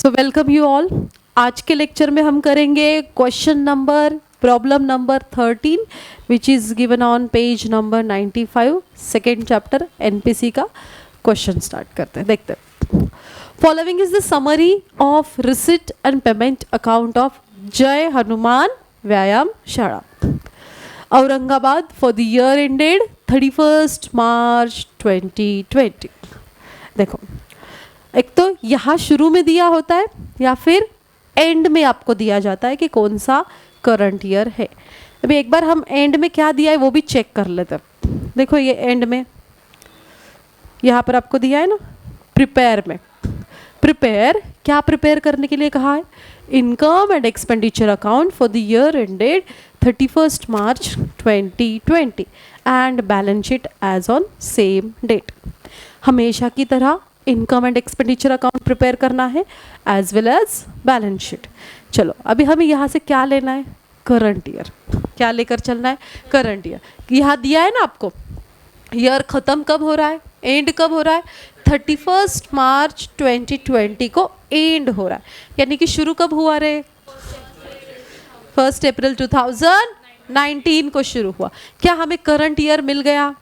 So welcome you all. आज के lecture में हम करेंगे problem number 13 which is given on page number 95, second chapter NPC का क्वेश्चन स्टार्ट करते हैं। देखते हैं। Following is the summary of receipt and payment account of जय हनुमान व्यायाम शाला Aurangabad for the year ended 31 March 2020। देखो, एक तो यहाँ शुरू में दिया होता है या फिर एंड में आपको दिया जाता है कि कौन सा करंट ईयर है। अभी एक बार हम एंड में क्या दिया है वो भी चेक कर लेते हैं। देखो, ये एंड में यहाँ पर आपको दिया है ना, प्रिपेयर में। प्रिपेयर क्या प्रिपेयर करने के लिए कहा है? Income and expenditure account for the year ended 31 March 2020 and balance sheet as on same date. हमेशा की तरह income and expenditure account prepare करना है as well as balance sheet. चलो, अभी हमें यहाँ से क्या लेना है? Current year. क्या लेकर चलना है? Current year. यहाँ दिया है ना आपको, ईयर ख़त्म कब हो रहा है, एंड कब हो रहा है? 31 मार्च 2020 को एंड हो रहा है, यानी कि शुरू कब हुआ रे? 1 अप्रैल 2019 को शुरू हुआ। क्या हमें करंट ईयर मिल गया?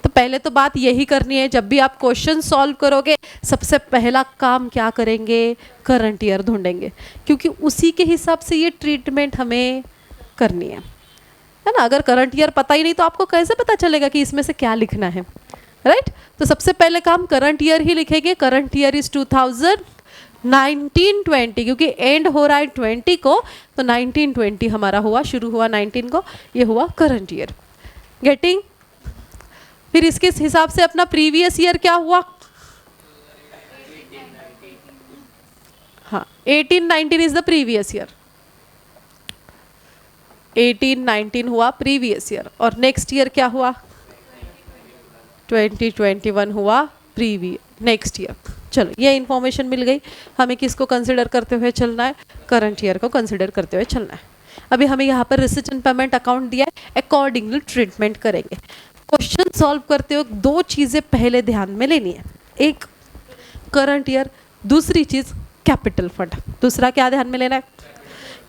तो पहले तो बात यही करनी है, जब भी आप क्वेश्चन सॉल्व करोगे सबसे पहला काम क्या करेंगे? करंट ईयर ढूंढेंगे, क्योंकि उसी के हिसाब से ये ट्रीटमेंट हमें करनी है ना। अगर करंट ईयर पता ही नहीं तो आपको कैसे पता चलेगा कि इसमें से क्या लिखना है, राइट? तो सबसे पहले काम करंट ईयर ही लिखेंगे। करंट ईयर इज 2019-20, क्योंकि एंड हो रहा है 20 को, तो 1920 हमारा हुआ, शुरू हुआ 19 को, ये हुआ करंट ईयर। गेटिंग? फिर इसके हिसाब से अपना प्रीवियस ईयर क्या हुआ? हाँ, 18-19 इज द प्रीवियस ईयर। 18-19 हुआ प्रीवियस ईयर, और नेक्स्ट ईयर क्या हुआ? 2021 हुआ प्रीवियस नेक्स्ट ईयर। चलो, ये इंफॉर्मेशन मिल गई। हमें किसको कंसिडर करते हुए चलना है? करंट ईयर को कंसिडर करते हुए चलना है। अभी हमें यहाँ पर रिसिट एंड पेमेंट अकाउंट दिया है, अकॉर्डिंगली ट्रीटमेंट करेंगे। क्वेश्चन सॉल्व करते हुए दो चीज़ें पहले ध्यान में लेनी है, एक करंट ईयर, दूसरी चीज़ कैपिटल फंड। दूसरा क्या ध्यान में लेना है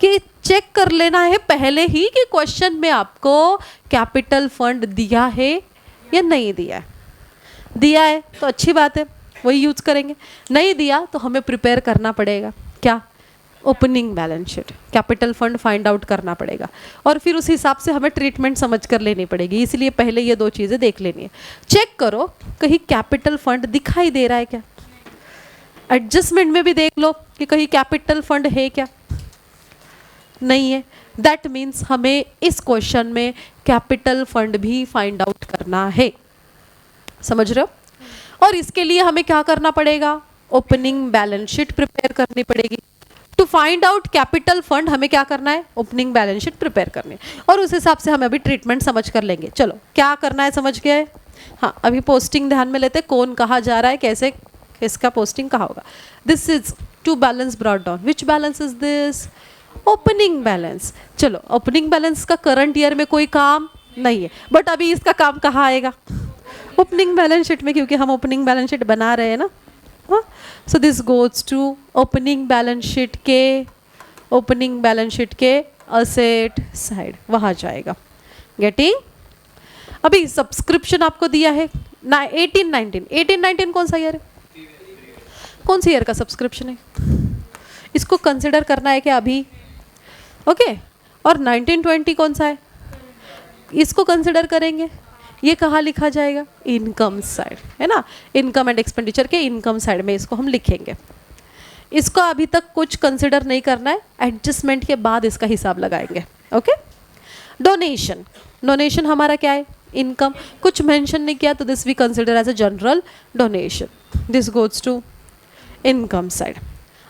कि चेक कर लेना है पहले ही कि क्वेश्चन में आपको कैपिटल फंड दिया है या नहीं दिया है। दिया है तो अच्छी बात है, वही यूज करेंगे। नहीं दिया तो हमें प्रिपेयर करना पड़ेगा क्या? Opening balance sheet, capital fund find out करना पड़ेगा, और फिर उस हिसाब से हमें ट्रीटमेंट समझ कर लेनी पड़ेगी। इसलिए पहले ये दो चीज़ें देख लेनी है। चेक करो कहीं कैपिटल फंड दिखाई दे रहा है क्या। एडजस्टमेंट में भी देख लो कि कहीं कैपिटल फंड है क्या, नहीं है। दैट मीन्स हमें इस क्वेश्चन में कैपिटल फंड भी फाइंड आउट करना है। समझ रहे हो? और इसके लिए हमें क्या करना पड़ेगा? ओपनिंग बैलेंस शीट प्रिपेयर करनी पड़ेगी। To find out capital fund हमें क्या करना है? ओपनिंग बैलेंस शीट प्रिपेयर करनी है, और उस हिसाब से हम अभी ट्रीटमेंट समझ कर लेंगे। चलो, क्या करना है समझ गए? हाँ, अभी पोस्टिंग ध्यान में लेते, कौन कहाँ जा रहा है, कैसे किसका पोस्टिंग कहाँ होगा। This is to balance brought down. Which balance is this? Opening balance. चलो, ओपनिंग बैलेंस का करंट ईयर में कोई काम नहीं है, बट अभी इसका काम कहाँ आएगा? ओपनिंग बैलेंस शीट में, क्योंकि हम ओपनिंग बैलेंस शीट बना रहे हैं ना। So this goes to opening balance sheet के असेट साइड, वहाँ जाएगा। गेटिंग? अभी सब्सक्रिप्शन आपको दिया है 18-19 कौन सा ईयर है? कौन सी ईयर का सब्सक्रिप्शन है? इसको कंसिडर करना है क्या अभी? ओके। और 1920 कौन सा है? इसको कंसिडर करेंगे। ये कहाँ लिखा जाएगा? इनकम साइड, है ना। इनकम एंड एक्सपेंडिचर के इनकम साइड में इसको हम लिखेंगे। इसको अभी तक कुछ कंसिडर नहीं करना है, एडजस्टमेंट के बाद इसका हिसाब लगाएंगे। ओके। डोनेशन, डोनेशन हमारा क्या है? इनकम। कुछ मेंशन नहीं किया तो this we consider as a general donation. This goes to income side.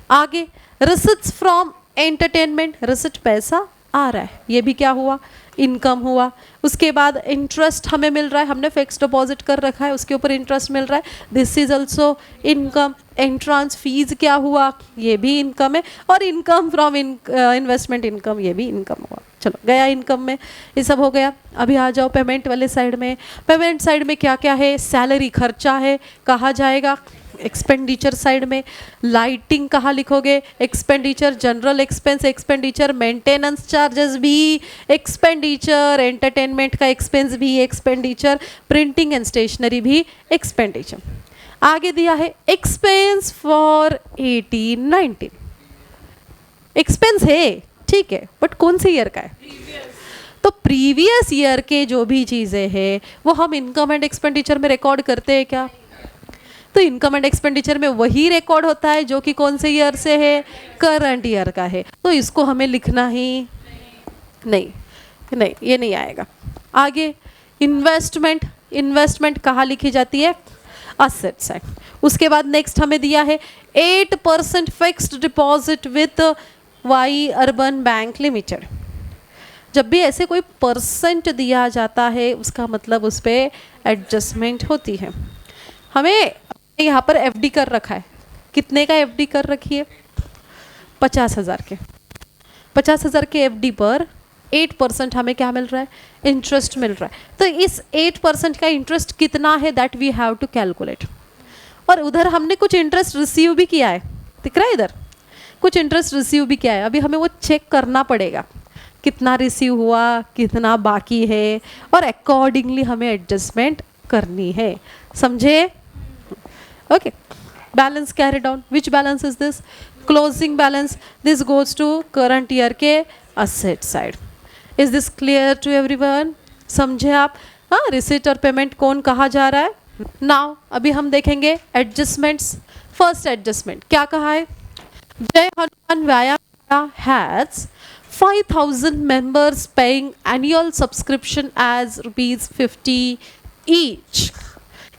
आगे रिसिट्स फ्रॉम एंटरटेनमेंट, रिसिट पैसा आ रहा है, ये भी क्या हुआ? इनकम हुआ। उसके बाद इंटरेस्ट हमें मिल रहा है, हमने फिक्स डिपॉजिट कर रखा है, उसके ऊपर इंटरेस्ट मिल रहा है, this is also income. Entrance fees क्या हुआ? ये भी इनकम है। और इनकम फ्रॉम इन्वेस्टमेंट इनकम, ये भी इनकम हुआ। चलो, गया इनकम में, ये सब हो गया। अभी आ जाओ पेमेंट वाले साइड में। पेमेंट साइड में क्या क्या है? सैलरी खर्चा है, कहाँ जाएगा? एक्सपेंडिचर साइड में। लाइटिंग कहाँ लिखोगे? Expenditure, general expense expenditure, maintenance charges भी एक्सपेंडिचर, एंटरटेनमेंट का एक्सपेंस भी एक्सपेंडिचर, प्रिंटिंग एंड स्टेशनरी भी एक्सपेंडिचर। आगे दिया है एक्सपेंस फॉर 18-19। एक्सपेंस है, ठीक है, बट कौन से ईयर का है? तो प्रीवियस ईयर के जो भी चीज़ें हैं वो हम इनकम एंड एक्सपेंडिचर में रिकॉर्ड करते हैं क्या? तो इनकम एंड एक्सपेंडिचर में वही रिकॉर्ड होता है जो कि कौन से ईयर से है? करंट ईयर का है। तो इसको हमें लिखना ही नहीं, ये नहीं आएगा। आगे इन्वेस्टमेंट, इन्वेस्टमेंट कहाँ लिखी जाती है? Asset side. उसके बाद नेक्स्ट हमें दिया है 8% fixed deposit with Y urban bank limited. जब भी ऐसे कोई परसेंट दिया जाता है उसका मतलब उस पर एडजस्टमेंट होती है। हमें यहाँ पर एफडी कर रखा है, कितने का एफडी कर रखी है? 50,000 के। 50,000 के एफडी पर 8% हमें क्या मिल रहा है? इंटरेस्ट मिल रहा है। तो इस 8% का इंटरेस्ट कितना है that we have to calculate. और उधर हमने कुछ इंटरेस्ट रिसीव भी किया है, दिख रहा है इधर कुछ इंटरेस्ट रिसीव भी किया है। अभी हमें वो चेक करना पड़ेगा कितना रिसीव हुआ, कितना बाकी है, और अकॉर्डिंगली हमें एडजस्टमेंट करनी है। समझे? Okay, balance carry down. Which balance is this? Closing balance. This goes to current year के asset side. Is this clear to everyone? समझे आप? हाँ, रिसीट और पेमेंट कौन कहा जा रहा है? नाउ अभी हम देखेंगे एडजस्टमेंट्स। फर्स्ट एडजस्टमेंट क्या कहा है? जय हनुमान व्यायाम has 5,000 members paying annual subscription as ₹50 each।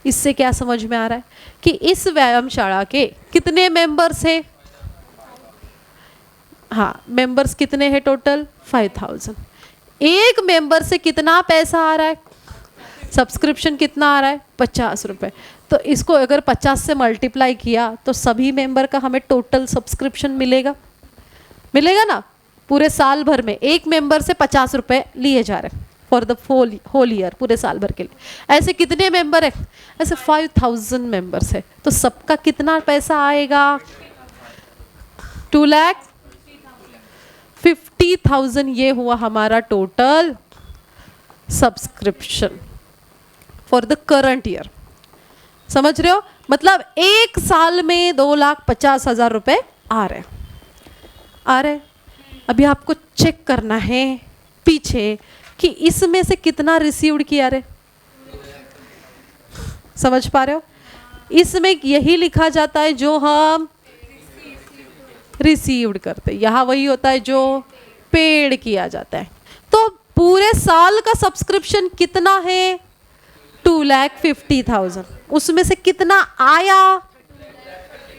इससे क्या समझ में आ रहा है कि इस व्यायामशाला के कितने मेंबर्स हैं? हाँ, मेंबर्स कितने हैं टोटल? 5,000। एक मेंबर से कितना पैसा आ रहा है? सब्सक्रिप्शन कितना आ रहा है? 50 रुपये। तो इसको अगर 50 से मल्टीप्लाई किया तो सभी मेंबर का हमें टोटल सब्सक्रिप्शन मिलेगा ना? पूरे साल भर में एक मेंबर से 50 रुपये लिए जा रहे हैं फॉर द होल ईयर, पूरे साल भर के लिए। ऐसे कितने मेंबर है? ऐसे 5,000 मेंबर्स है, तो सबका कितना पैसा आएगा? 2,50,000। ये हुआ हमारा total subscription for the current year. समझ रहे हो? मतलब एक साल में 2,50,000 रुपये आ रहे। अभी आपको चेक करना है पीछे कि इसमें से कितना रिसीव्ड किया रे। समझ पा रहे हो? इसमें यही लिखा जाता है जो हम रिसीव्ड करते, यहाँ वही होता है जो पेड किया जाता है। तो पूरे साल का सब्सक्रिप्शन कितना है? 2,50,000। उसमें से कितना आया,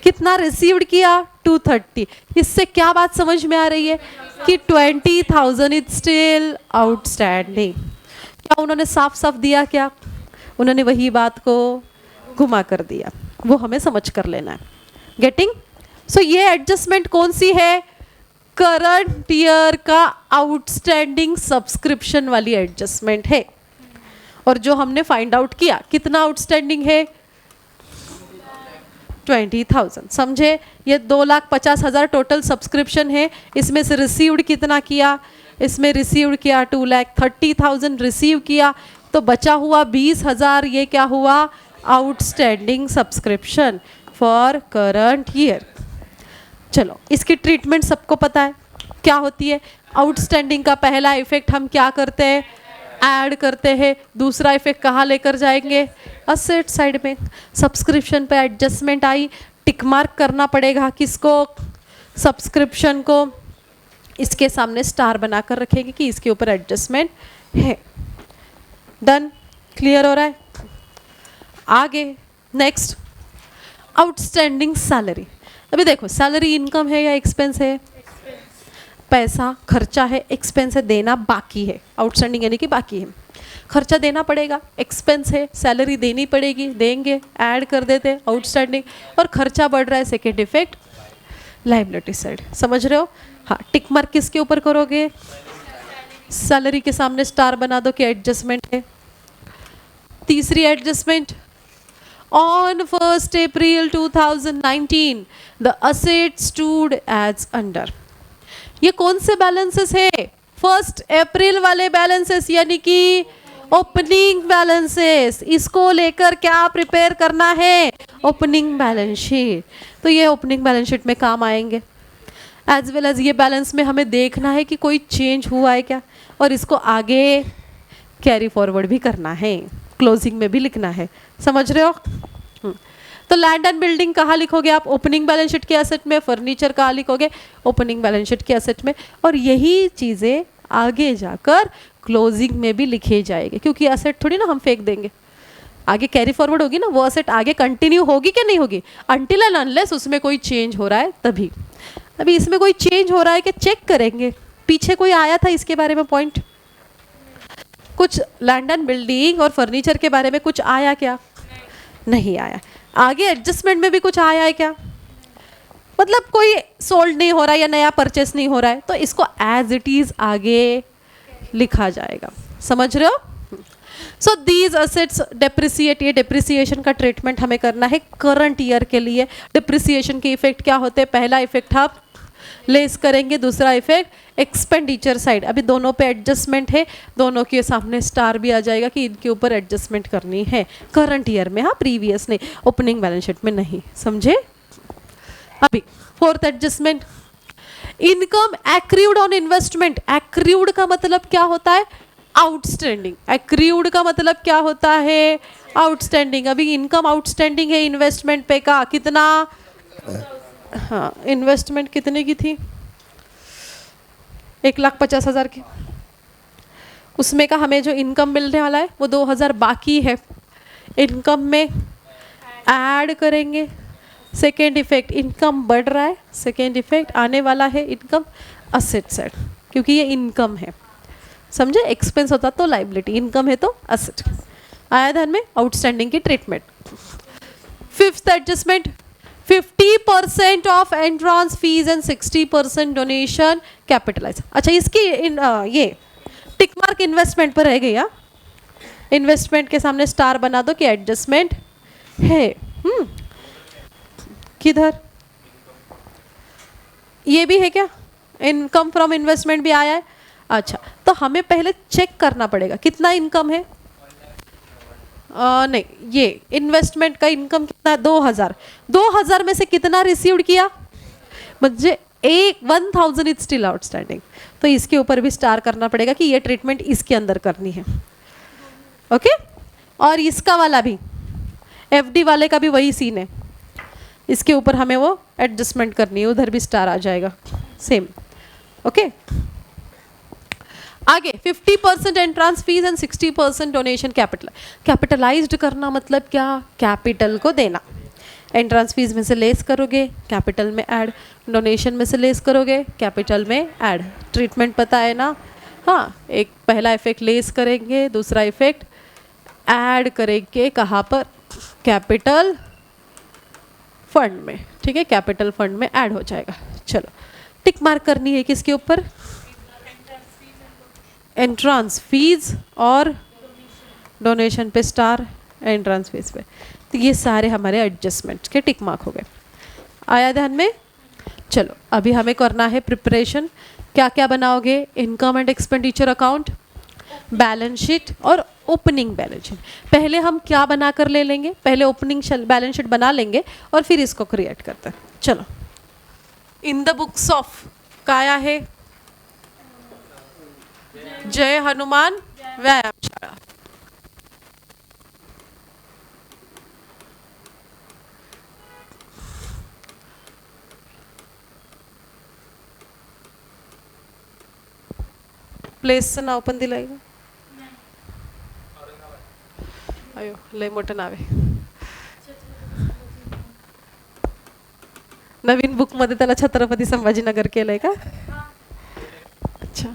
कितना रिसीव्ड किया? 230। इससे क्या बात समझ में आ रही है कि 20,000 इज स्टिल आउटस्टैंडिंग। क्या उन्होंने साफ साफ दिया? क्या उन्होंने वही बात को घुमा कर दिया? वो हमें समझ कर लेना है। गेटिंग? सो ये एडजस्टमेंट कौन सी है? करंट ईयर का आउटस्टैंडिंग सब्सक्रिप्शन वाली एडजस्टमेंट है। और जो हमने फाइंड आउट किया कितना आउटस्टैंडिंग है? 20,000। समझे? ये 2,50,000 टोटल सब्सक्रिप्शन है। इसमें से रिसीव्ड कितना किया? इसमें रिसीव्ड किया 2,30,000 रिसीव किया, तो बचा हुआ 20,000। ये क्या हुआ? Outstanding subscription for current year. चलो, इसकी ट्रीटमेंट सबको पता है क्या होती है। आउटस्टैंडिंग का पहला इफेक्ट हम क्या करते हैं? ऐड करते हैं। दूसरा इफेक्ट कहाँ लेकर जाएंगे? असेट साइड में। सब्सक्रिप्शन पे एडजस्टमेंट आई, टिक मार्क करना पड़ेगा किसको? सब्सक्रिप्शन को। इसके सामने स्टार बनाकर रखेंगे कि इसके ऊपर एडजस्टमेंट है। डन? क्लियर हो रहा है? आगे नेक्स्ट, आउटस्टैंडिंग सैलरी। अभी देखो, सैलरी इनकम है या एक्सपेंस है? पैसा खर्चा है, एक्सपेंस है देना बाकी है। आउटस्टैंडिंग यानी कि बाकी है, खर्चा देना पड़ेगा। एक्सपेंस है, सैलरी देनी पड़ेगी, देंगे, ऐड कर देते हैं आउटस्टैंडिंग। और खर्चा बढ़ रहा है, सेकेंड इफेक्ट लायबिलिटी साइड। समझ रहे हो? हाँ, टिक मार्क किसके ऊपर करोगे? सैलरी के सामने स्टार बना दो कि एडजस्टमेंट है। तीसरी adjustment, On 1st April 2019, the asset stood as under. ये कौन से बैलेंसेस है? 1 अप्रैल वाले बैलेंसेस, यानी कि ओपनिंग बैलेंसेस। इसको लेकर क्या प्रिपेयर करना है? Opening balance sheet. तो ये ओपनिंग बैलेंस शीट में काम आएंगे। एज वेल एज ये बैलेंस में हमें देखना है कि कोई चेंज हुआ है क्या, और इसको आगे कैरी फॉरवर्ड भी करना है, क्लोजिंग में भी लिखना है। समझ रहे हो? तो लैंड एंड बिल्डिंग कहाँ लिखोगे आप? ओपनिंग बैलेंस शीट के एसेट में। फर्नीचर कहाँ लिखोगे? ओपनिंग बैलेंस शीट के एसेट में। और यही चीज़ें आगे जाकर क्लोजिंग में भी लिखे जाएंगे, क्योंकि एसेट थोड़ी ना हम फेंक देंगे, आगे कैरी फॉरवर्ड होगी ना, वो एसेट आगे कंटिन्यू होगी कि नहीं होगी, अनटिल एंड अनलेस उसमें कोई चेंज हो रहा है तभी। अभी इसमें कोई चेंज हो रहा है कि चेक करेंगे। पीछे कोई आया था इसके बारे में पॉइंट, कुछ लैंड एंड बिल्डिंग और फर्नीचर के बारे में कुछ आया क्या? नहीं आया। आगे एडजस्टमेंट में भी कुछ आया है क्या? मतलब कोई सोल्ड नहीं हो रहा है या नया परचेस नहीं हो रहा है, तो इसको एज इट इज आगे लिखा जाएगा। समझ रहे हो? सो दीज असेट्स डेप्रिसिएट, ये डेप्रिसिएशन का ट्रीटमेंट हमें करना है करंट ईयर के लिए। डेप्रिसिएशन के इफेक्ट क्या होते हैं? पहला इफेक्ट आप लेस करेंगे, दूसरा इफेक्ट एक्सपेंडिचर साइड। अभी दोनों पे एडजस्टमेंट है, दोनों के सामने स्टार भी आ जाएगा कि इनके ऊपर एडजस्टमेंट करनी है करंट ईयर में, हाँ, प्रीवियस नहीं, ओपनिंग बैलेंस शीट में नहीं। समझे? अभी fourth adjustment, income accrued on investment. Accrued का मतलब क्या होता है? आउटस्टैंडिंग। एक्रूड का मतलब क्या होता है? आउटस्टैंडिंग। अभी इनकम आउटस्टैंडिंग है इन्वेस्टमेंट पे का कितना? हाँ, इन्वेस्टमेंट कितने की थी? 1,50,000 की। उसमें का हमें जो इनकम मिलने वाला है वो 2,000 बाकी है, इनकम में ऐड करेंगे। सेकेंड इफेक्ट, इनकम बढ़ रहा है, सेकेंड इफेक्ट आने वाला है इनकम असेट साइड, क्योंकि ये इनकम है। समझे? एक्सपेंस होता तो लाइबिलिटी, इनकम है तो असेट। आया ध्यान में? आउटस्टैंडिंग की treatment. Fifth adjustment, 50% of entrance fees and 60% donation capitalize. अच्छा, इसकी ये टिक मार्क इन्वेस्टमेंट पर रह गया। इन्वेस्टमेंट के सामने स्टार बना दो कि एडजस्टमेंट है। किधर? ये भी है क्या? इनकम फ्रॉम इन्वेस्टमेंट भी आया है। अच्छा, तो हमें पहले चेक करना पड़ेगा कितना इनकम है। नहीं, ये इन्वेस्टमेंट का इनकम कितना है? 2,000। 2,000 में से कितना रिसीव्ड किया? मुझे 1,000 इज स्टिल आउटस्टैंडिंग, तो इसके ऊपर भी स्टार करना पड़ेगा कि ये ट्रीटमेंट इसके अंदर करनी है। ओके? और इसका वाला भी, एफडी वाले का भी वही सीन है, इसके ऊपर हमें वो एडजस्टमेंट करनी है, उधर भी स्टार आ जाएगा सेम। ओके? आगे 50% entrance fees and 60% donation capital. Capitalised करना मतलब क्या? कैपिटल को देना। एंट्रांस फीस में से लेस करोगे, कैपिटल में ऐड। डोनेशन में से लेस करोगे, कैपिटल में ऐड। ट्रीटमेंट पता है ना? हाँ, एक पहला इफेक्ट लेस करेंगे, दूसरा इफेक्ट ऐड करेंगे। कहाँ पर? कैपिटल फंड में। ठीक है, कैपिटल फंड में ऐड हो जाएगा। चलो, टिक मार्क करनी है किसके ऊपर? एंट्रांस फीस और डोनेशन पे स्टार, एंट्रांस फीस पे। तो ये सारे हमारे एडजस्टमेंट के टिक मार्क हो गए। आया ध्यान में? चलो, अभी हमें करना है प्रिपरेशन। क्या क्या बनाओगे? Income and expenditure account, balance sheet और ओपनिंग बैलेंस शीट। पहले हम क्या बना कर ले लेंगे? पहले ओपनिंग बैलेंस शीट बना लेंगे और फिर इसको क्रिएट करते हैं। चलो, इन द बुक्स ऑफ काया है जय हनुमान व्यायामशाला। प्लेस नाव पण दिलंय का? अयो, लय मोठं नाव आहे। नवीन बुक मध्ये त्याला छत्रपती संभाजीनगर केलंय का? अच्छा,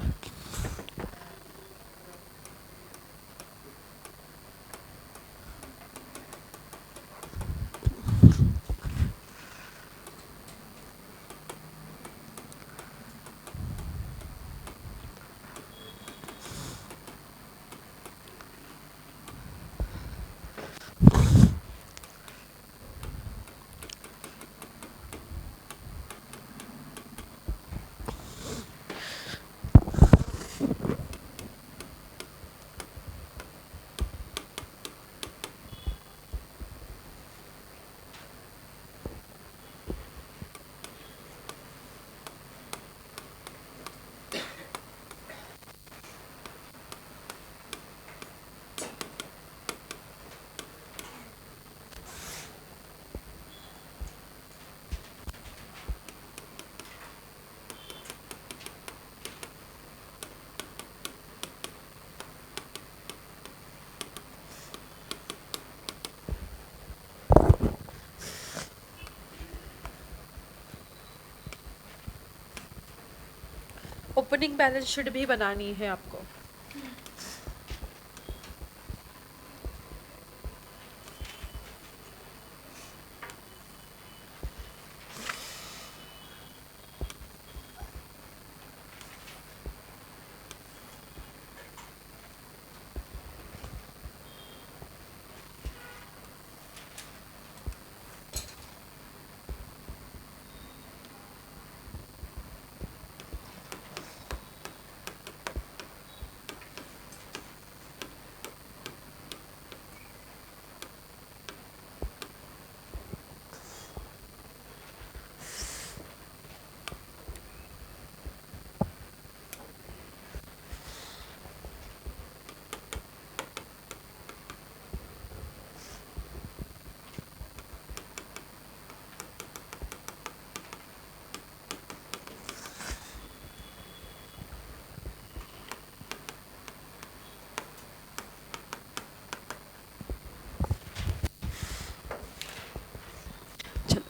ओपनिंग बैलेंस शीट भी बनानी है आपको।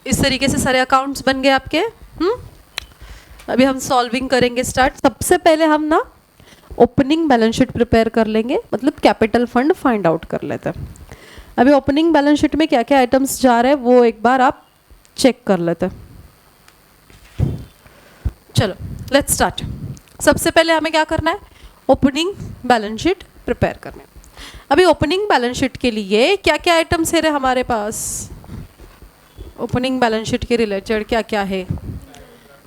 इस तरीके से सारे अकाउंट्स बन गए आपके। अभी हम सॉल्विंग करेंगे स्टार्ट। सबसे पहले हम ना ओपनिंग बैलेंस शीट प्रिपेयर कर लेंगे, मतलब कैपिटल फंड फाइंड आउट कर लेते हैं। अभी ओपनिंग बैलेंस शीट में क्या क्या आइटम्स जा रहे हैं वो एक बार आप चेक कर लेते हैं। चलो लेट्स स्टार्ट। सबसे पहले हमें क्या करना है, ओपनिंग बैलेंस शीट प्रिपेयर करना है। अभी ओपनिंग बैलेंस शीट के लिए क्या क्या आइटम्स है हमारे पास, ओपनिंग बैलेंस शीट के रिलेटेड क्या क्या है।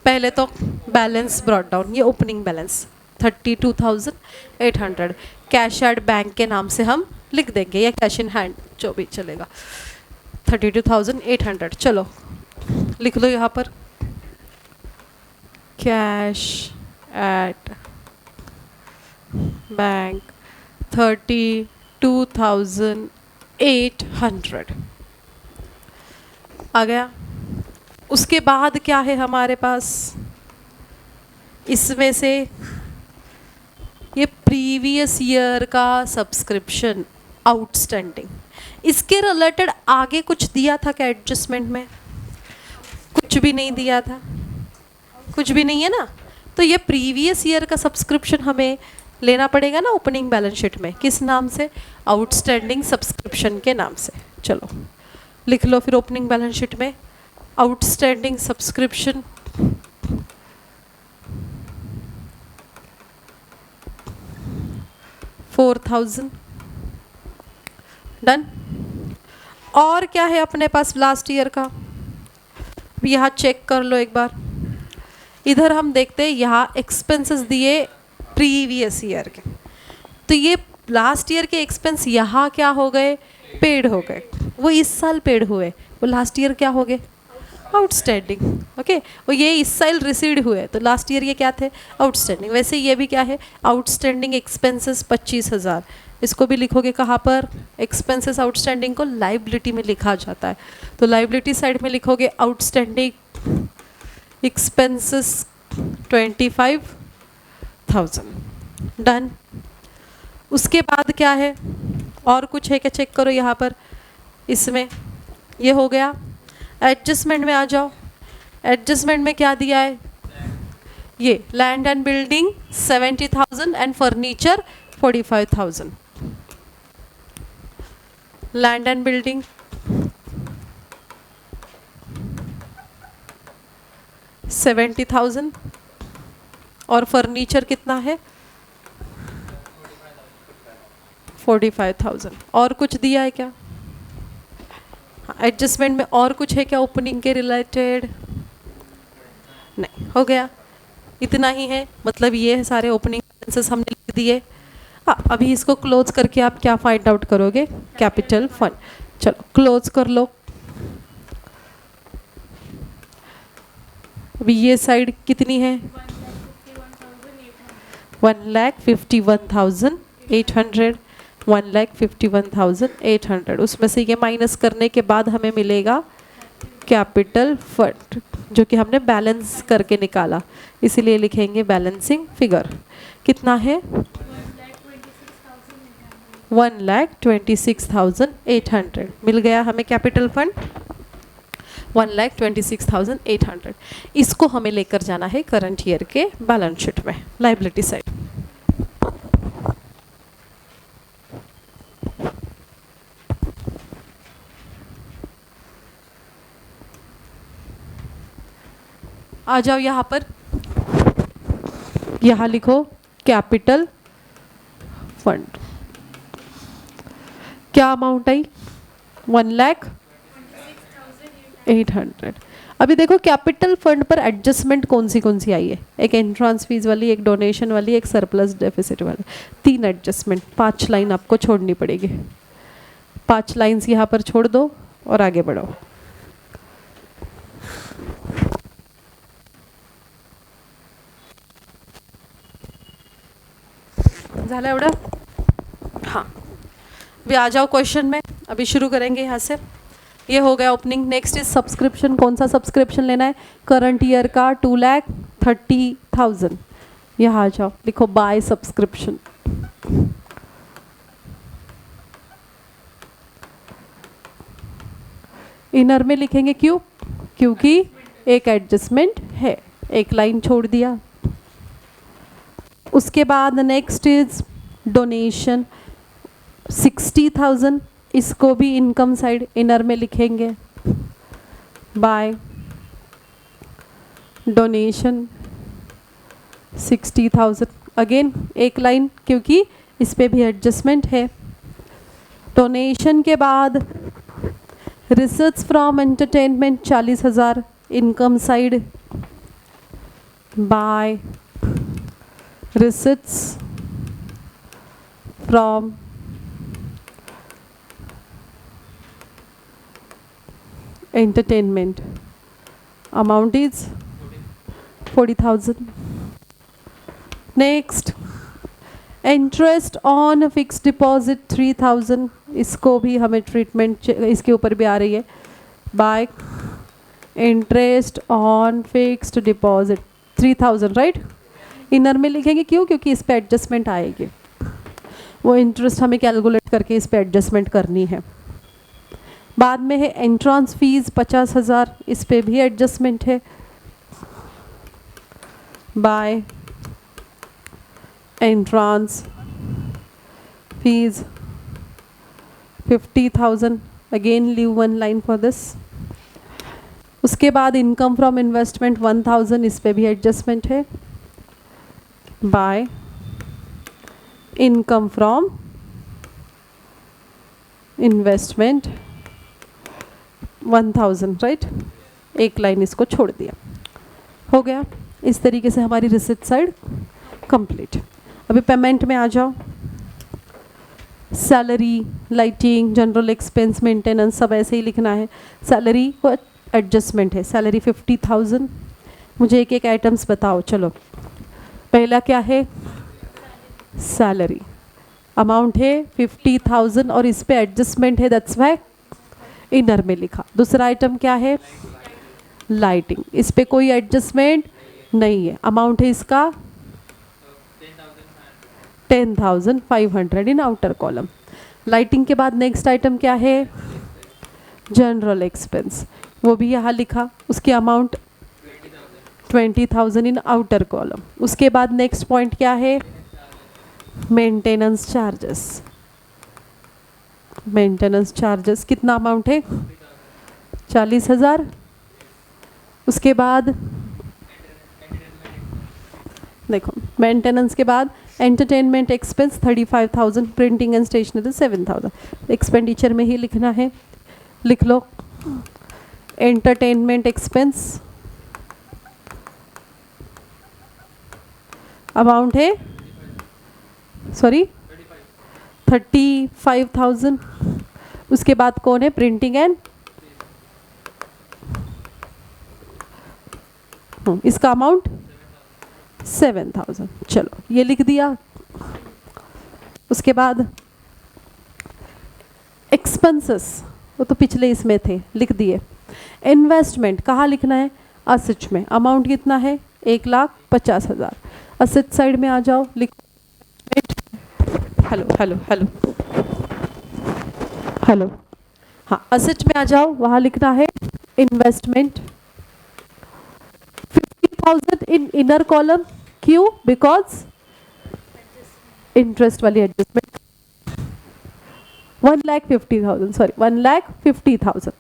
पहले तो बैलेंस ब्रॉट डाउन, ये opening balance 32,800 cash at bank के नाम से हम लिख देंगे, या कैश इन हैंड जो भी चलेगा। 32,800 चलो लिख लो यहाँ पर, कैश एट बैंक 32,800 आ गया। उसके बाद क्या है हमारे पास, इसमें से ये प्रीवियस ईयर का सब्सक्रिप्शन आउटस्टैंडिंग, इसके रिलेटेड आगे कुछ दिया था क्या एडजस्टमेंट में, कुछ भी नहीं दिया था, कुछ भी नहीं है ना। तो ये प्रीवियस ईयर का सब्सक्रिप्शन हमें लेना पड़ेगा ना ओपनिंग बैलेंस शीट में, किस नाम से, आउटस्टैंडिंग सब्सक्रिप्शन के नाम से। चलो लिख लो फिर ओपनिंग बैलेंस शीट में आउटस्टैंडिंग सब्सक्रिप्शन 4,000 डन। और क्या है अपने पास लास्ट ईयर का, यहाँ चेक कर लो एक बार। इधर हम देखते हैं यहाँ एक्सपेंसेस दिए प्रीवियस ईयर के, तो ये लास्ट ईयर के एक्सपेंस यहाँ क्या हो गए, पेड हो गए। वो इस साल पेड हुए, वो लास्ट ईयर क्या हो गए, आउटस्टैंडिंग। ओके, वो ये इस साल रिसीड हुए, तो लास्ट ईयर ये क्या थे, आउटस्टैंडिंग। वैसे ये भी क्या है, आउटस्टैंडिंग एक्सपेंसेस 25,000। इसको भी लिखोगे कहाँ पर, एक्सपेंसेस आउटस्टैंडिंग को लाइबिलिटी में लिखा जाता है, तो लाइबिलिटी साइड में लिखोगे आउटस्टैंडिंग एक्सपेंसेस 25,000 डन। उसके बाद क्या है, और कुछ है क्या, चेक करो यहाँ पर। इसमें ये हो गया। एडजस्टमेंट में आ जाओ, एडजस्टमेंट में क्या दिया है, ये land and building 70,000 and furniture 45,000। Land and building 70,000 और फर्नीचर कितना है 45,000। और कुछ दिया है क्या, एडजस्टमेंट में और कुछ है क्या ओपनिंग के रिलेटेड, नहीं, हो गया, इतना ही है। मतलब ये है सारे ओपनिंग बैलेंसेस हमने लिख दिए। हाँ, अभी इसको क्लोज करके आप क्या फाइंड आउट करोगे, कैपिटल फंड। चलो क्लोज कर लो। अभी ये साइड कितनी है, 1,51,800, 1,51,800। उसमें से ये माइनस करने के बाद हमें मिलेगा कैपिटल फंड, जो कि हमने बैलेंस करके निकाला, इसीलिए लिखेंगे बैलेंसिंग फिगर। कितना है, 1,26,800 मिल गया हमें कैपिटल फंड। 1,26,800। इसको हमें लेकर जाना है करंट ईयर के बैलेंस शीट में, लाइबिलिटी साइड। आ जाओ यहाँ पर, यहाँ लिखो कैपिटल फंड। क्या अमाउंट आई? 1,08,000। अभी देखो कैपिटल फंड पर एडजस्टमेंट कौन सी आई है? एक एंट्रांस फीस वाली, एक डोनेशन वाली, एक सरप्लस डेफिसिट वाली, 3 एडजस्टमेंट। 5 लाइन आपको छोड़नी पड़ेगी। 5 लाइन्स यहाँ पर छोड़ दो और आगे बढ़ो। झालं एवढं? हाँ, अभी आ जाओ क्वेश्चन में। अभी शुरू करेंगे यहाँ से। ये हो गया ओपनिंग। Next is subscription. कौन सा सब्सक्रिप्शन लेना है? करंट ईयर का 2,30,000। यहाँ आ जाओ, लिखो बाय सब्सक्रिप्शन। इनर में लिखेंगे क्यों? क्योंकि एक एडजस्टमेंट है, एक लाइन छोड़ दिया। उसके बाद नेक्स्ट इज डोनेशन 60,000। इसको भी इनकम साइड इनर में लिखेंगे बाय डोनेशन 60,000। अगेन एक लाइन, क्योंकि इस पे भी एडजस्टमेंट है। डोनेशन के बाद research from entertainment 40,000 income side by receipts from entertainment. Amount is 40,000. Next, interest on fixed deposit 3,000. इसको भी हमें ट्रीटमेंट इसके ऊपर भी आ रही है bye interest on fixed deposit 3,000, right? Inner में लिखेंगे क्यों? क्योंकि इस पे एडजस्टमेंट आएगी। वो इंटरेस्ट हमें कैलकुलेट करके इस पे एडजस्टमेंट करनी है। बाद में है एंट्रांस फीस 50,000। इस पे भी एडजस्टमेंट है by entrance fees 50,000। Again leave 1 line for this. उसके बाद इनकम फ्रॉम इन्वेस्टमेंट 1,000। इस पे भी एडजस्टमेंट है by income from investment 1,000, right? एक लाइन इसको छोड़ दिया। हो गया। इस तरीके से हमारी रिसिप्ट साइड कंप्लीट। अभी पेमेंट में आ जाओ। Salary, lighting, general expense, maintenance सब ऐसे ही लिखना है। सैलरी को एडजस्टमेंट है। सैलरी 50,000। मुझे एक एक आइटम्स बताओ। चलो, पहला क्या है? सैलरी। अमाउंट है 50,000 और इस पे एडजस्टमेंट है, दैट्स वाई इनर में लिखा। दूसरा आइटम क्या है? लाइटिंग। इस पे कोई एडजस्टमेंट नहीं है। अमाउंट है इसका 10,500 इन आउटर कॉलम। लाइटिंग के बाद नेक्स्ट आइटम क्या है? General expense. वो भी यहाँ लिखा। उसकी अमाउंट 20,000 इन आउटर कॉलम। उसके बाद नेक्स्ट पॉइंट क्या है? Maintenance charges. मेंटेनेंस चार्जेस कितना अमाउंट है? 40,000। उसके बाद देखो, मेंटेनेंस के बाद entertainment expense 35,000। Printing and stationery 7,000। Expenditure में ही लिखना है, लिख लो। एंटरटेनमेंट एक्सपेंस अमाउंट है 35,000। उसके बाद कौन है? प्रिंटिंग एंड इसका अमाउंट 7,000। चलो, ये लिख दिया। उसके बाद एक्सपेंसेस, वो तो पिछले इसमें थे, लिख दिए। इन्वेस्टमेंट कहाँ लिखना है? असेट्स में। अमाउंट कितना है? 1,50,000। असेट साइड में आ जाओ, लिखो। Hello hello hello hello. हाँ, असेट में आ जाओ, वहाँ लिखना है investment 50,000 in inner column. क्यों? Because interest वाली adjustment 1,50,000 sorry 1,50,000.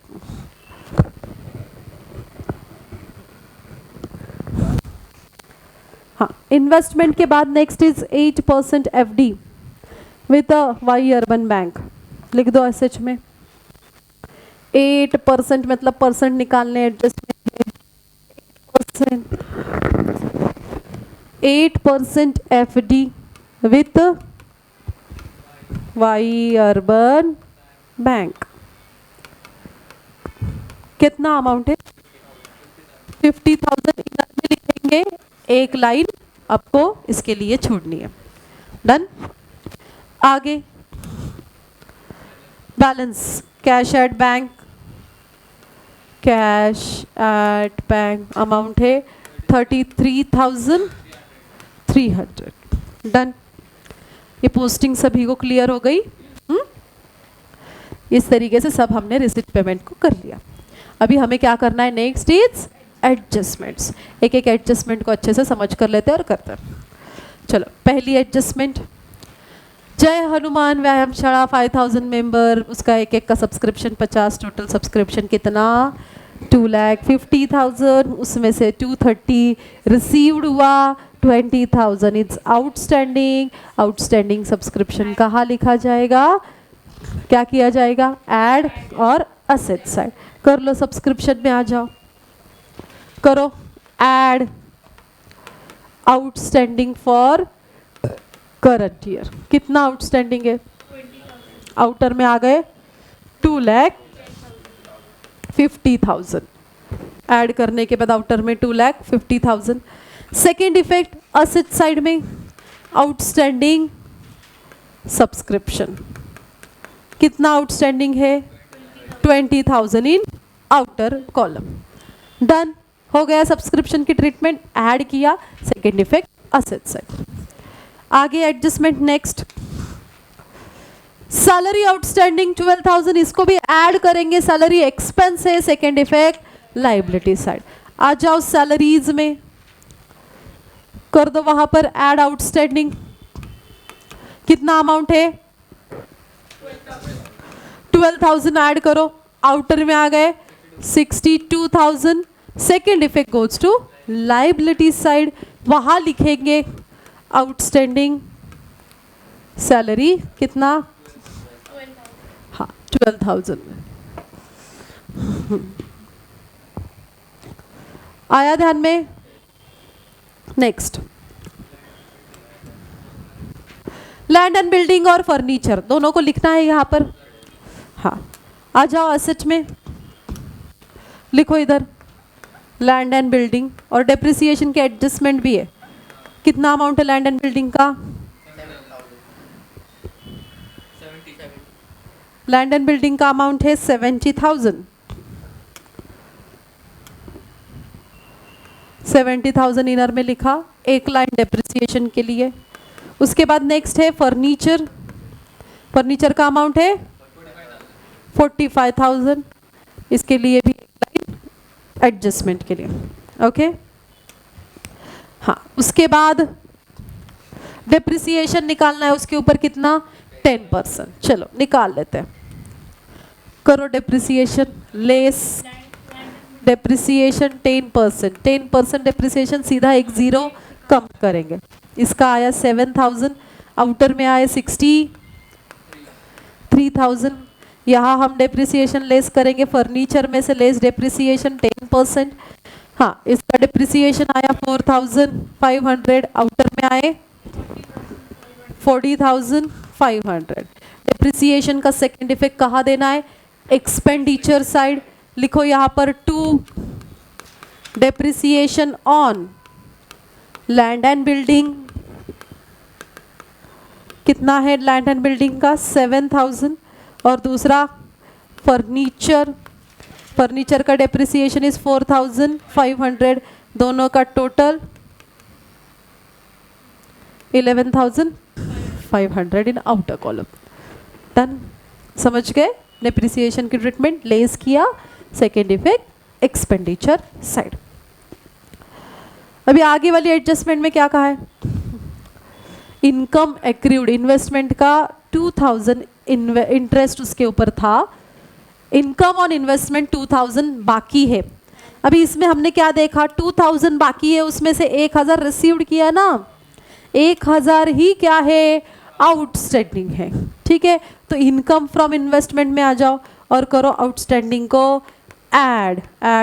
हाँ, इन्वेस्टमेंट के बाद next is 8% FD with Y urban bank. लिख दो एसएच में 8% मतलब परसेंट निकालने adjustment 8% FD with Y urban bank. कितना अमाउंट है? 50,000 इधर में लिखेंगे. एक लाइन आपको इसके लिए छोड़नी है. डन. आगे balance cash at bank. Cash at bank amount है 33,300. डन. ये पोस्टिंग सभी को क्लियर हो गई. इस तरीके से सब हमने रिसिप्ट पेमेंट को कर लिया. अभी हमें क्या करना है? Next is adjustments. एक एक एडजस्टमेंट को अच्छे से समझ कर लेते हैं और करते हैं. चलो पहली एडजस्टमेंट, जय हनुमान व्यायामशाला 5,000 मेंबर, उसका एक एक का सब्सक्रिप्शन 50. टोटल सब्सक्रिप्शन कितना? 2,50,000. उसमें से 230 रिसीव्ड हुआ. 20,000 इट्स आउटस्टैंडिंग. आउटस्टैंडिंग सब्सक्रिप्शन कहाँ लिखा जाएगा? क्या किया जाएगा? ऐड और असेट साइड. कर लो, सब्सक्रिप्शन में आ जाओ. करो add outstanding for current year. कितना आउटस्टैंडिंग है? आउटर में आ गए 2,50,000. ऐड करने के बाद आउटर में 2,50,000. सेकेंड इफेक्ट असेट साइड में आउटस्टैंडिंग सब्सक्रिप्शन. कितना आउटस्टैंडिंग है? 20,000 इन आउटर कॉलम. डन हो गया. सब्सक्रिप्शन की ट्रीटमेंट ऐड किया. Second effect asset side. आगे एडजस्टमेंट नेक्स्ट सैलरी आउटस्टैंडिंग 12,000. इसको भी ऐड करेंगे. सैलरी एक्सपेंस है. Second effect liability side. आ जाओ सैलरीज में, कर दो वहां पर ऐड आउटस्टैंडिंग. कितना अमाउंट है? 12,000 ऐड करो. आउटर में आ गए 62,000. Second effect goes to liability side. वहां लिखेंगे आउटस्टैंडिंग सैलरी कितना? हाँ 12,000. आया ध्यान में? नेक्स्ट लैंड एंड बिल्डिंग और फर्नीचर दोनों को लिखना है यहां पर. हाँ आ जाओ असेट में, लिखो इधर लैंड एंड बिल्डिंग और डेप्रिसिएशन के एडजस्टमेंट भी है. कितना अमाउंट है लैंड एंड बिल्डिंग का? लैंड एंड बिल्डिंग का अमाउंट है 70,000. 70,000 इनर में लिखा. एक लाइन डेप्रिसिएशन के लिए. उसके बाद नेक्स्ट है फर्नीचर. फर्नीचर का अमाउंट है 45,000. इसके लिए भी एक लाइन एडजस्टमेंट के लिए. ओके हाँ. उसके बाद डेप्रिसिएशन निकालना है. उसके ऊपर कितना? 10%. चलो निकाल लेते हैं. करो डेप्रिसिएशन लेस डेप्रिसिएशन 10%. 10% डेप्रिसिएशन सीधा एक जीरो कम करेंगे. इसका आया 7,000. आउटर में आया 63,000. यहाँ हम डेप्रिसिएशन लेस करेंगे. फर्नीचर में से लेस डेप्रिसिएशन 10%. हाँ इसका डेप्रिसिएशन आया 4,500. आउटर में आए 40,500. डेप्रिसिएशन का सेकेंड इफेक्ट कहाँ देना है? Expenditure side. लिखो यहाँ पर 2 depreciation on land and building. कितना है लैंड एंड बिल्डिंग का? 7,000. और दूसरा फर्नीचर. फर्नीचर का डेप्रिसिएशन इज 4,500. दोनों का टोटल 11,500 इन आउटर कॉलम. डन. समझ गए? डेप्रिसिएशन की ट्रीटमेंट लेस किया. Second effect expenditure side. अभी आगे वाली एडजस्टमेंट में क्या कहा है, इनकम एक्रूड, इन्वेस्टमेंट का 2000 इंटरेस्ट उसके ऊपर था, इनकम ऑन इन्वेस्टमेंट 2000 बाकी है। अभी इसमें हमने क्या देखा, 2000 बाकी है, उसमें से 1000 रिसीव्ड किया ना, 1000 ही क्या है, आउटस्टैंडिंग है। ठीक है, तो इनकम फ्रॉम इन्वेस्टमेंट में आ जाओ और करो आउटस्टैंडिंग को ऐड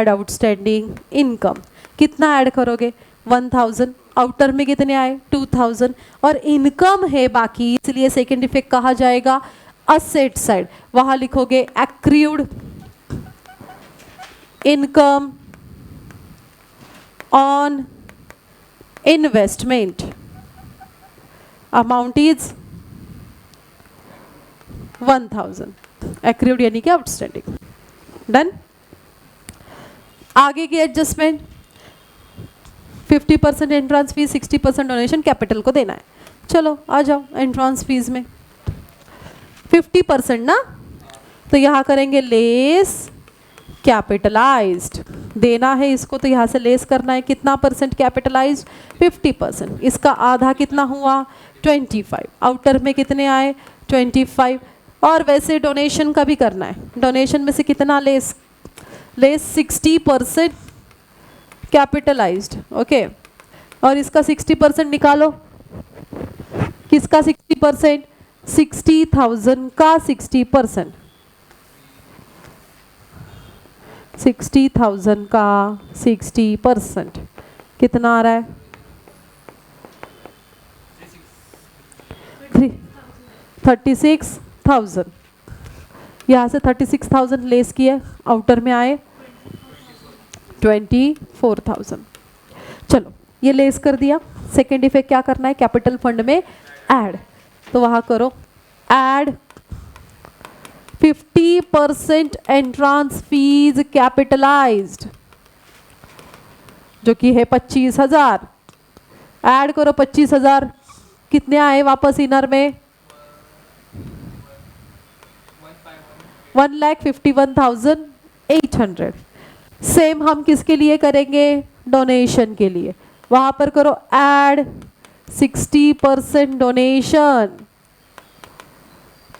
आउटस्टैंडिंग इनकम। कितना ऐड करोगे, 1000, आउटर में कितने आए 2000, और इनकम है बाकी, इसलिए सेकेंड इफेक्ट कहा जाएगा असेट साइड। वहां लिखोगे accrued income on investment, amount is 1000, accrued यानी कि आउटस्टैंडिंग। डन। आगे की adjustment, 50% entrance fees, 60% donation, capital को देना है। चलो आ जाओ एंट्रांस फीस में 50% ना, तो यहाँ करेंगे लेस कैपिटलाइज्ड, देना है इसको तो यहाँ से लेस करना है। कितना परसेंट कैपिटलाइज्ड, 50%, इसका आधा कितना हुआ 25, आउटर में कितने आए 25, और वैसे डोनेशन का भी करना है, डोनेशन में से कितना लेस 60% कैपिटलाइज्ड, ओके, और इसका 60% निकालो, किसका 60%, 60,000 का 60%, 60,000 का 60% कितना आ रहा है, 36,000। यहाँ से 36,000 लेस किए, आउटर में आए 24,000। चलो ये लेस कर दिया। सेकेंड इफेक्ट क्या करना है, कैपिटल फंड में ऐड, तो वहां करो ऐड 50% एंट्रांस फीस कैपिटलाइज्ड, जो कि है 25,000, ऐड करो 25,000, कितने आए वापस इनर में 1,51,800। सेम हम किसके लिए करेंगे, डोनेशन के लिए, वहां पर करो ऐड 60% डोनेशन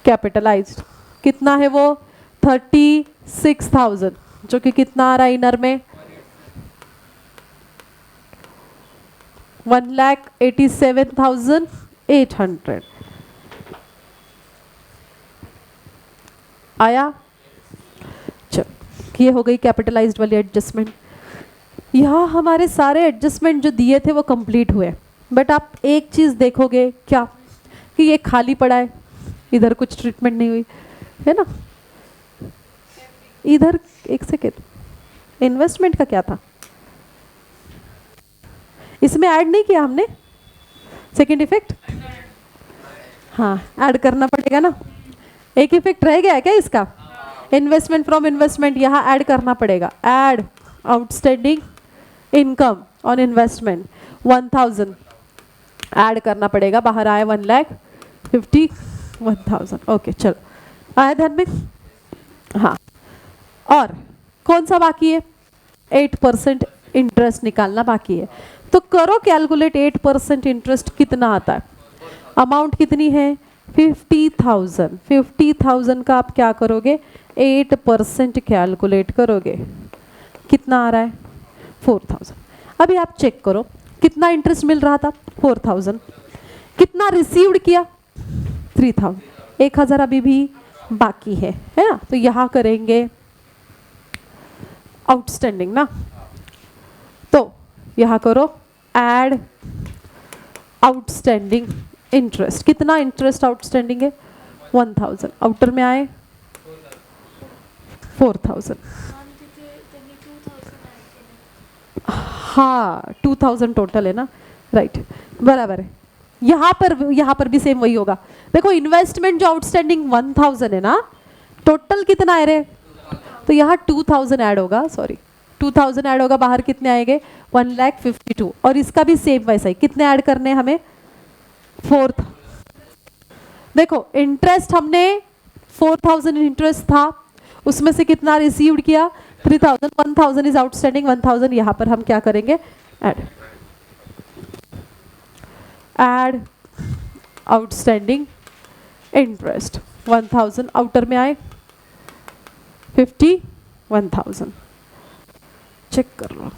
कैपिटलाइज्ड, कितना है वो 36,000, जो कि कितना आ रहा है इनर में 1,87,800 आया। चलो ये हो गई कैपिटलाइज्ड वाली एडजस्टमेंट। यहाँ हमारे सारे एडजस्टमेंट जो दिए थे वो कंप्लीट हुए, बट आप एक चीज़ देखोगे क्या, कि ये खाली पड़ा है, इधर कुछ ट्रीटमेंट नहीं हुई है ना, इधर एक सेकेंड, इन्वेस्टमेंट का क्या था, इसमें ऐड नहीं किया हमने सेकेंड इफेक्ट, हाँ ऐड करना पड़ेगा ना, एक इफेक्ट रह गया है क्या इसका, इन्वेस्टमेंट फ्रॉम इन्वेस्टमेंट, यहाँ ऐड करना पड़ेगा, add outstanding income on investment 1000 add करना पड़ेगा, बाहर आया 1,51,000। ओके चलो आया ध्यान में, हाँ। और कौन सा बाकी है, 8% इंटरेस्ट निकालना बाकी है, तो करो कैलकुलेट 8% इंटरेस्ट कितना आता है, अमाउंट कितनी है 50,000, 50,000 का आप क्या करोगे 8% कैलकुलेट करोगे, कितना आ रहा है 4,000। अभी आप चेक करो कितना इंटरेस्ट मिल रहा था 4,000, कितना रिसीव्ड किया 3,000, 1,000 अभी भी बाकी है ना, तो यहाँ करेंगे आउटस्टैंडिंग ना, तो यहाँ करो ऐड आउटस्टैंडिंग इंटरेस्ट, कितना इंटरेस्ट आउटस्टैंडिंग है 1,000, आउटर में आए 4,000, हाँ 2,000 टोटल है ना, राइट बराबर है। यहाँ पर भी सेम वही होगा, देखो इन्वेस्टमेंट जो आउटस्टैंडिंग 1,000 है ना, टोटल कितना है रे, तो यहाँ 2,000 ऐड होगा, सॉरी 2,000 ऐड होगा, बाहर कितने आएंगे 1,52,000, और इसका भी सेम वैसा ही, कितने ऐड करने हैं हमें 4,000। देखो इंटरेस्ट हमने 4,000 इंटरेस्ट था, उसमें से कितना रिसीव्ड किया 3000, 1000 इज आउटस्टैंडिंग, 1000 यहाँ पर हम क्या करेंगे, ऐड आउटस्टैंडिंग इंटरेस्ट 1000 आउटर में आए, 51,000 चेक कर लो।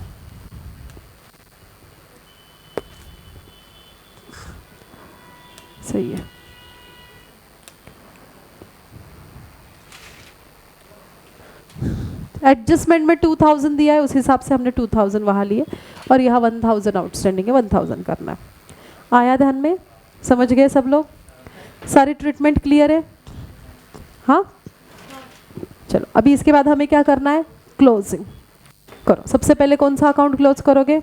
सही है। एडजस्टमेंट में 2000 दिया है, उस हिसाब से हमने 2000 वहाँ लिए और यहाँ 1000 आउटस्टैंडिंग है, 1000 करना है। आया ध्यान में? समझ गए सब लोग? सारी ट्रीटमेंट क्लियर है? हाँ चलो, अभी इसके बाद हमें क्या करना है, क्लोजिंग करो। सबसे पहले कौन सा अकाउंट क्लोज करोगे,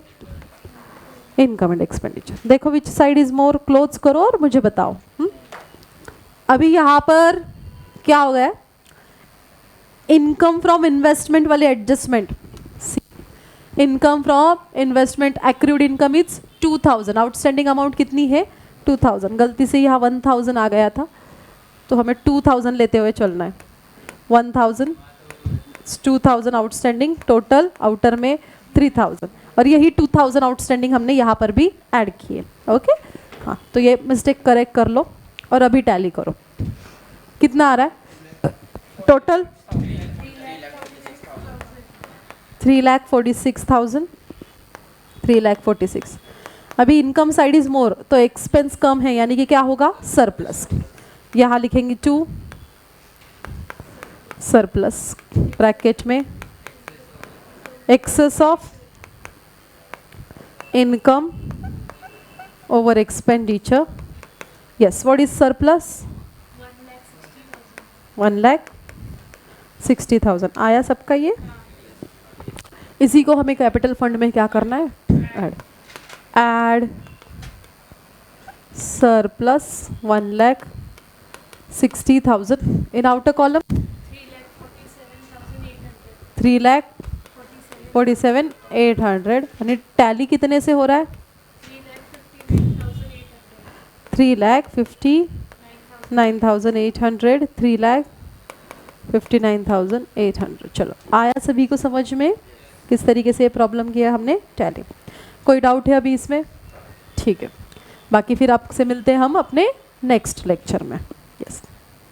इनकम एंड एक्सपेंडिचर। देखो which side is more, close करो और मुझे बताओ। अभी यहाँ पर क्या हो गया, इनकम फ्रॉम इन्वेस्टमेंट वाले adjustment, income from investment accrued income is 2000, outstanding amount कितनी है 2000, गलती से यहाँ 1000 आ गया था तो हमें 2000 लेते हुए चलना है। 1000, 2000 आउटस्टैंडिंग, टोटल आउटर में 3000 और यही 2000 आउटस्टैंडिंग हमने यहाँ पर भी ऐड किए। ओके हाँ, तो ये मिस्टेक करेक्ट कर लो और अभी टैली करो। कितना आ रहा है टोटल, 3,46,000, 3,46,000। अभी इनकम साइड इज मोर तो एक्सपेंस कम है, यानी कि क्या होगा, सरप्लस। यहाँ लिखेंगे 2 सरप्लस ब्रैकेट में excess of income over expenditure. Yes, what is surplus, 1,60,000 आया सबका ये। इसी को हमें कैपिटल फंड में क्या करना है, ऐड सरप्लस 1,60,000 इन आउटर कॉलम, 3,47,800 यानी टैली कितने से हो रहा है, 3,59,800, 3,59,800। चलो आया सभी को समझ में किस तरीके से प्रॉब्लम किया हमने टैली। कोई डाउट है अभी इसमें? ठीक है, बाकी फिर आपसे मिलते हैं हम अपने नेक्स्ट लेक्चर में।